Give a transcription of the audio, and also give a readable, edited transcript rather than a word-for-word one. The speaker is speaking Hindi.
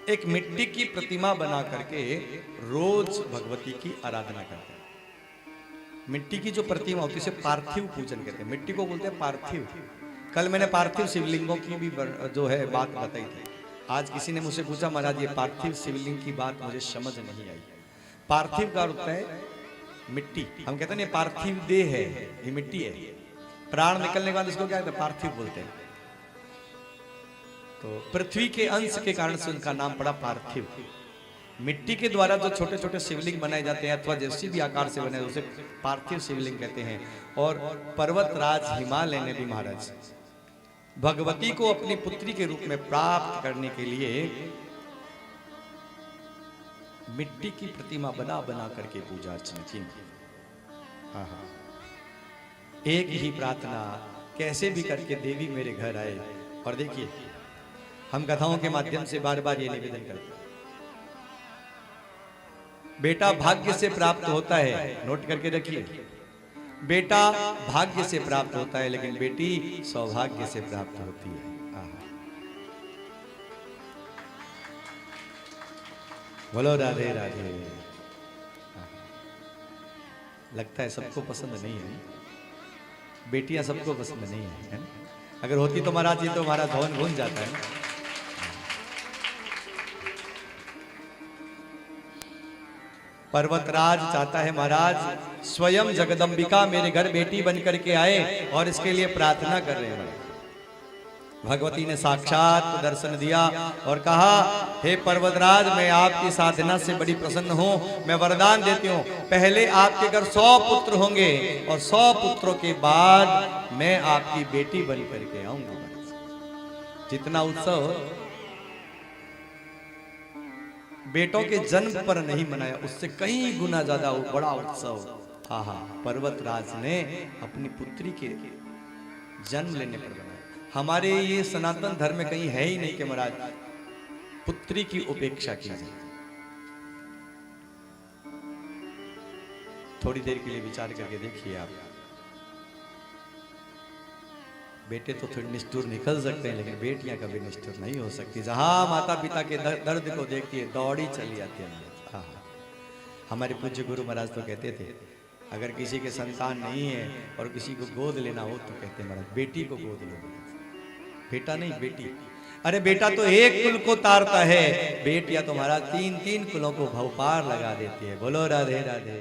एक मिट्टी की प्रतिमा बना करके रोज भगवती की आराधना करते हैं। मिट्टी की जो प्रतिमा होती है उसे पार्थिव पूजन कहते हैं। मिट्टी को बोलते हैं पार्थिव। कल मैंने पार्थिव शिवलिंगों की भी जो है बात बताई थी। आज किसी ने मुझसे पूछा महाराज ये पार्थिव शिवलिंग की बात मुझे समझ नहीं आई। पार्थिव का अर्थ है मिट्टी। हम कहते हैं ये पार्थिव देह है, ये मिट्टी है। प्राण निकलने के बाद इसको क्या कहते हैं? पार्थिव बोलते हैं। तो पृथ्वी के अंश के कारण से उनका नाम पड़ा पार्थिव। मिट्टी के द्वारा जो छोटे छोटे शिवलिंग बनाए जाते हैं अथवा जैसी भी आकार से बने उसे पार्थिव शिवलिंग कहते हैं। और पर्वतराज हिमालय ने भी महाराज भगवती को अपनी पुत्री के रूप में प्राप्त करने के लिए मिट्टी की प्रतिमा बना बना करके पूजा अर्चना की। एक ही प्रार्थना, कैसे भी करके देवी मेरे घर आए। और देखिए हम कथाओं के माध्यम से बार बार ये निवेदन करते हैं, बेटा भाग्य से प्राप्त होता है, नोट करके रखिए। बेटा भाग्य से प्राप्त होता है लेकिन बेटी सौभाग्य से प्राप्त होती है। बोलो राधे राधे। लगता है सबको पसंद नहीं है, बेटियां सबको पसंद नहीं है ना? अगर होती तो महाराज जी तो हमारा भवन घूम जाता है। पर्वतराज चाहता है महाराज स्वयं जगदम्बिका मेरे घर बेटी बन करके आए और इसके लिए प्रार्थना कर रहे हैं। भगवती ने साक्षात दर्शन दिया और कहा हे पर्वतराज मैं आपकी साधना से बड़ी प्रसन्न हूँ, मैं वरदान देती हूँ पहले आपके घर 100 पुत्र होंगे और 100 पुत्रों के बाद मैं आपकी बेटी बन करके आऊंगा। जितना उत्सव बेटों के जन्म पर नहीं मनाया उससे कई गुना ज्यादा बड़ा उत्सव पर्वतराज ने अपनी पुत्री के जन्म लेने पर बनाया। हमारे ये सनातन धर्म में कहीं है ही नहीं कि महाराज पुत्री की उपेक्षा की जाए। थोड़ी देर के लिए विचार करके देखिए आप, बेटे तो थोड़ी निष्ठुर निकल सकते हैं लेकिन बेटियां कभी निष्ठुर नहीं हो सकती। जहां माता पिता के दर्द को देखती है दौड़ी चली आती है। हमारे पूज्य गुरु महाराज तो कहते थे अगर किसी के संतान नहीं है और किसी को गोद लेना हो तो कहते हैं महाराज बेटी को गोद लो, बेटा नहीं बेटी। अरे बेटा तो एक कुल को तारता है, बेटियां तो महाराज 3-3 कुलों को भवपार लगा देती है। बोलो राधे राधे।